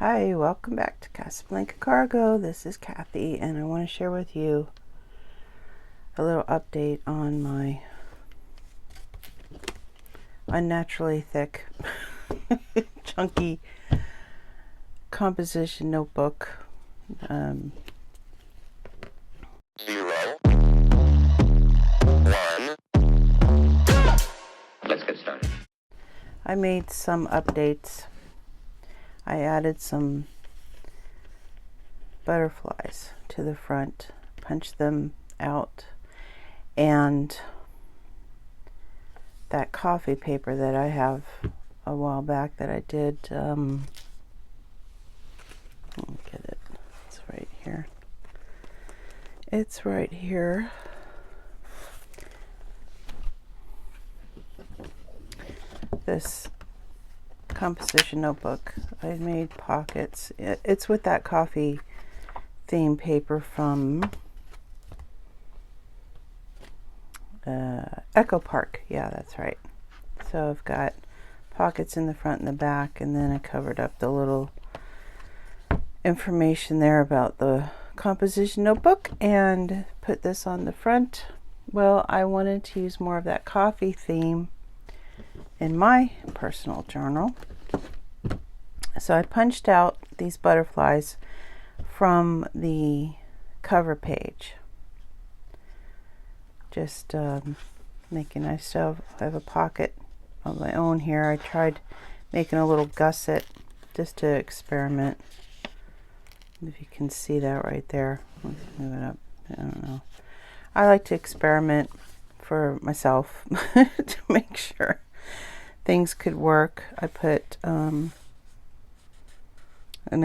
Hi, welcome back to Casablanca Cargo. This is Kathy, and I want to share with you a little update on my unnaturally thick, chunky composition notebook. 0, 1. Let's get started. I made some updates. I added some butterflies to the front, punched them out, and that coffee paper that I have a while back that I did, let me get it, it's right here. It's right here. This composition notebook, I made pockets. It's with that coffee theme paper from Echo Park. Yeah, that's right. So I've got pockets in the front and the back, and then I covered up the little information there about the composition notebook and put this on the front. Well, I wanted to use more of that coffee theme in my personal journal. So I punched out these butterflies from the cover page. Just making, I still have a pocket of my own here. I tried making a little gusset just to experiment. If you can see that right there. Let's move it up. I don't know. I like to experiment for myself to make sure things could work. I put an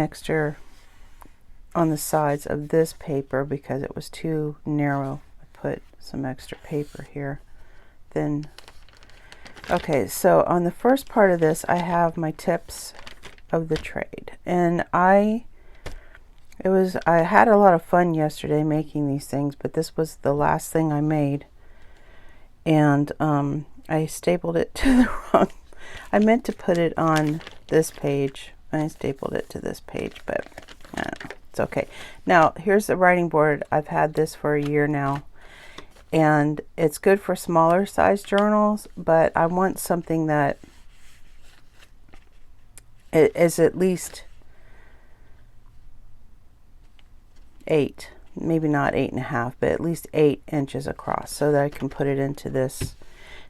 extra on the sides of this paper because it was too narrow. I put some extra paper here. Then, okay, so on the first part of this, I have my tips of the trade, and I had a lot of fun yesterday making these things, but this was the last thing I made, and I stapled it to the wrong. I meant to put it on this page. I stapled it to this page, but I don't know. It's okay. Now, here's the writing board. I've had this for a year now, and it's good for smaller size journals, but I want something that is at least 8, maybe not 8.5, but at least 8 inches across, so that I can put it into this.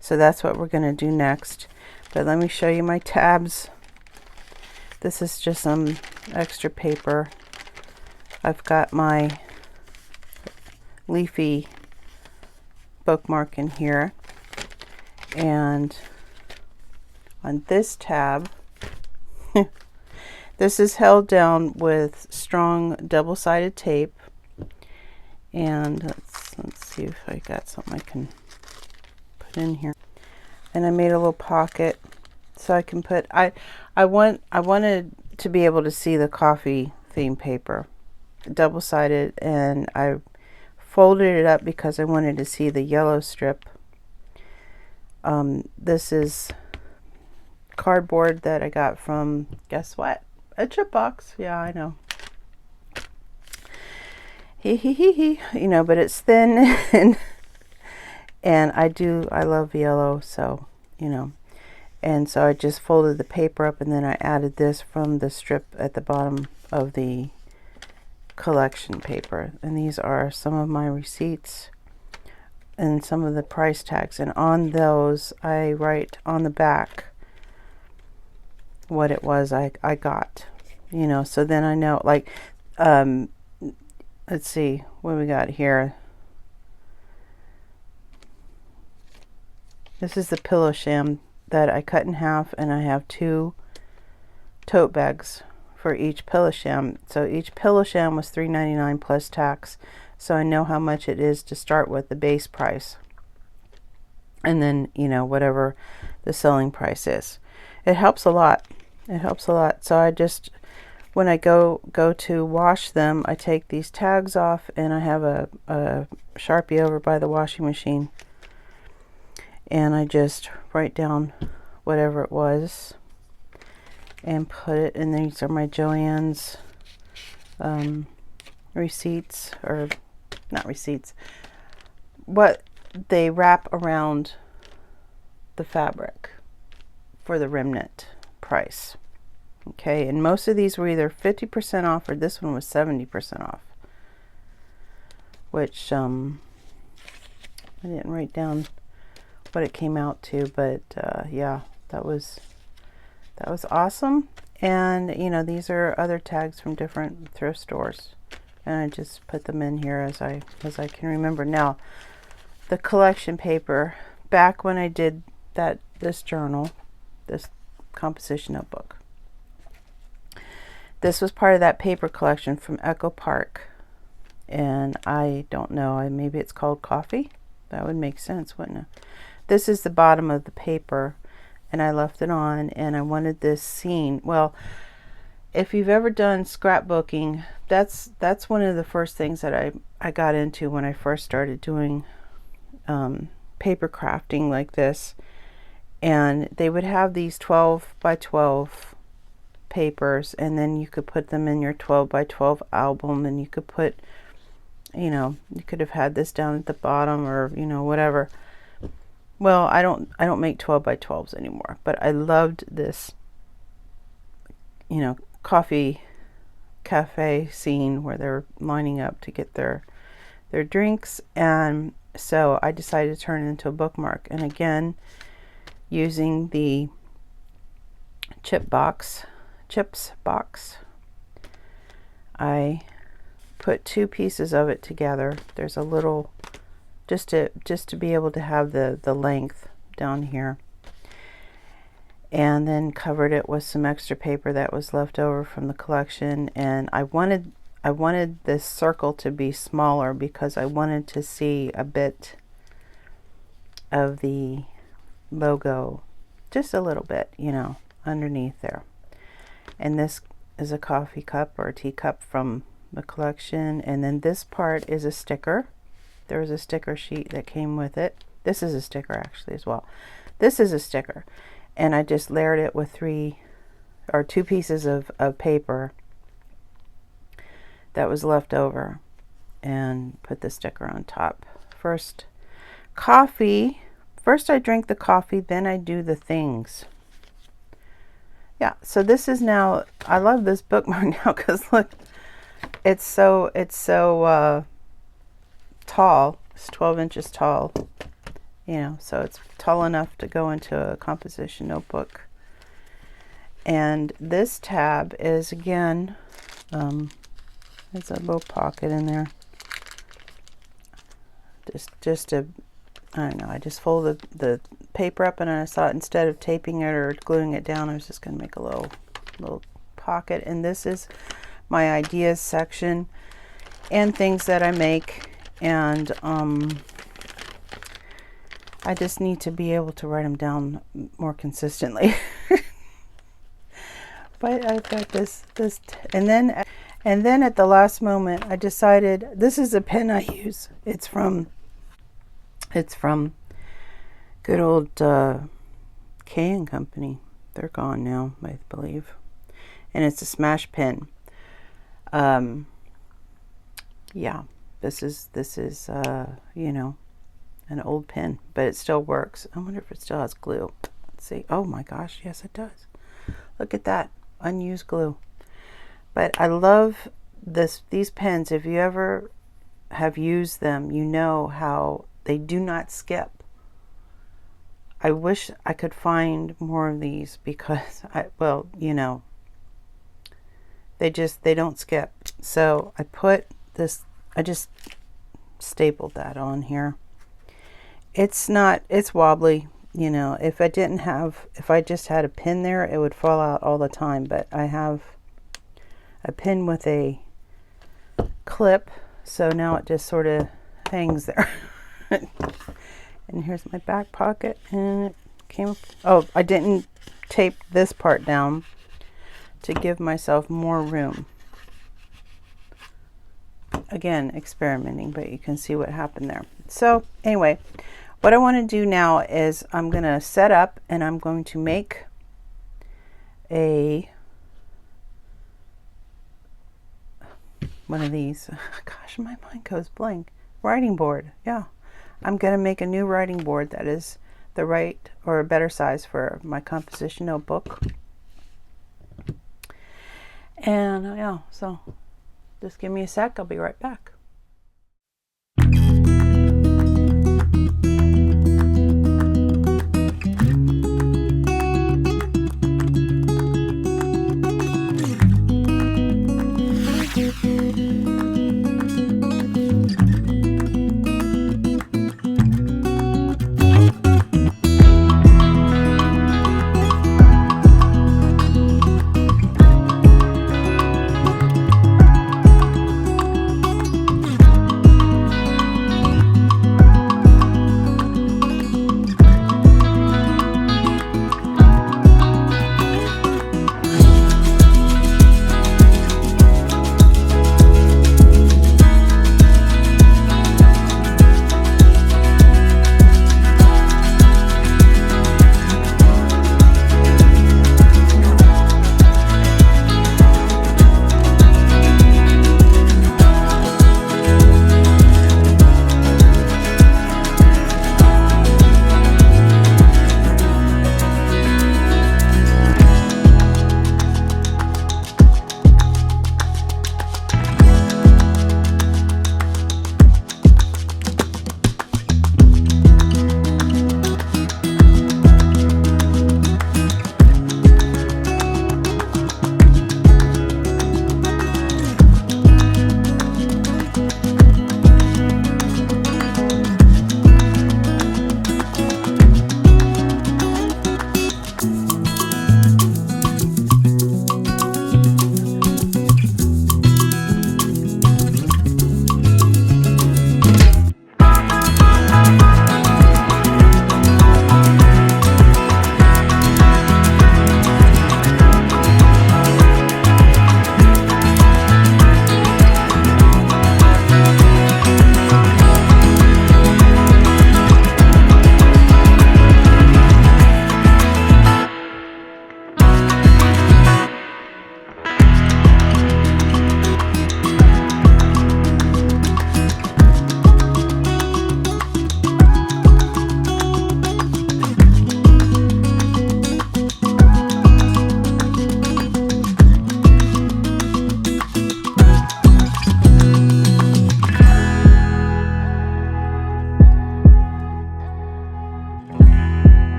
So that's what we're going to do next. But let me show you my tabs. This is just some extra paper. I've got my leafy bookmark in here, and on this tab, this is held down with strong double-sided tape. And let's see if I got something I can put in here. And I made a little pocket so I can put, I wanted to be able to see the coffee theme paper, double-sided, and I folded it up because I wanted to see the yellow strip. This is cardboard that I got from, guess what? A chip box. Yeah, I know. You know, but it's thin and I love yellow, so, you know. And so I just folded the paper up, and then I added this from the strip at the bottom of the collection paper. And these are some of my receipts and some of the price tags. And on those, I write on the back what it was I got, you know, so then I know, like, let's see what we got here. This is the pillow sham that I cut in half, and I have 2 tote bags for each pillow sham. So each pillow sham was $3.99 plus tax, so I know how much it is to start with, the base price, and then, you know, whatever the selling price is. It helps a lot. It helps a lot. So I just, when I go to wash them, I take these tags off, and I have a Sharpie over by the washing machine, and I just write down whatever it was, and put it, and these are my Joann's receipts, or not receipts, what they wrap around the fabric for the remnant price. Okay, and most of these were either 50% off, or this one was 70% off, which I didn't write down what it came out to, but yeah, that was awesome. And you know, these are other tags from different thrift stores, and I just put them in here as I can remember. Now, the collection paper, back when I did this journal, this composition notebook, this was part of that paper collection from Echo Park, and I don't know, maybe it's called Coffee. That would make sense, wouldn't it? This is the bottom of the paper, and I left it on, and I wanted this scene. Well, if you've ever done scrapbooking, that's one of the first things that I got into when I first started doing paper crafting like this. And they would have these 12 by 12 papers, and then you could put them in your 12 by 12 album, and you could put, you know, you could have had this down at the bottom, or you know, whatever. Well, I don't make 12 by 12s anymore, but I loved this, you know, coffee cafe scene where they're lining up to get their drinks. And so I decided to turn it into a bookmark, and again, using the chips box, I put two pieces of it together. There's a little, just to be able to have the length down here, and then covered it with some extra paper that was left over from the collection. And I wanted this circle to be smaller because I wanted to see a bit of the logo, just a little bit, you know, underneath there. And this is a coffee cup or a teacup from the collection, and then this part is a sticker. There was a sticker sheet that came with it. This is a sticker actually as well. This is a sticker, and I just layered it with two pieces of paper that was left over, and put the sticker on top. First I drink the coffee, then I do the things. Yeah, so this is now, I love this bookmark now because look, it's so tall. It's 12 inches tall, you know, so it's tall enough to go into a composition notebook. And this tab is, again, there's a little pocket in there. Just to, I don't know, I just folded the paper up, and I thought instead of taping it or gluing it down, I was just going to make a little pocket. And this is my ideas section and things that I make. And I just need to be able to write them down more consistently. But I've got this, and then at the last moment, I decided, this is a pen I use. It's from good old K & Company. They're gone now, I believe. And it's a smash pen. Yeah, this is you know, an old pen, but it still works. I wonder if it still has glue. Let's see. Oh my gosh, yes it does. Look at that, unused glue. But I love these pens. If you ever have used them, you know how they do not skip. I wish I could find more of these because well, you know, they don't skip. So I put this, I just stapled that on here. It's wobbly, you know. If I just had a pin there, it would fall out all the time, but I have a pin with a clip, so now it just sort of hangs there. And here's my back pocket, and it came, oh, I didn't tape this part down to give myself more room. Again, experimenting, but you can see what happened there. So anyway, what I want to do now is I'm going to set up, and I'm going to make a one of these. Gosh, my mind goes blank. Writing board. Yeah. I'm going to make a new writing board that is the right or a better size for my composition notebook. And yeah, so just give me a sec. I'll be right back.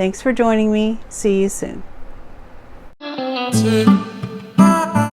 Thanks for joining me. See you soon.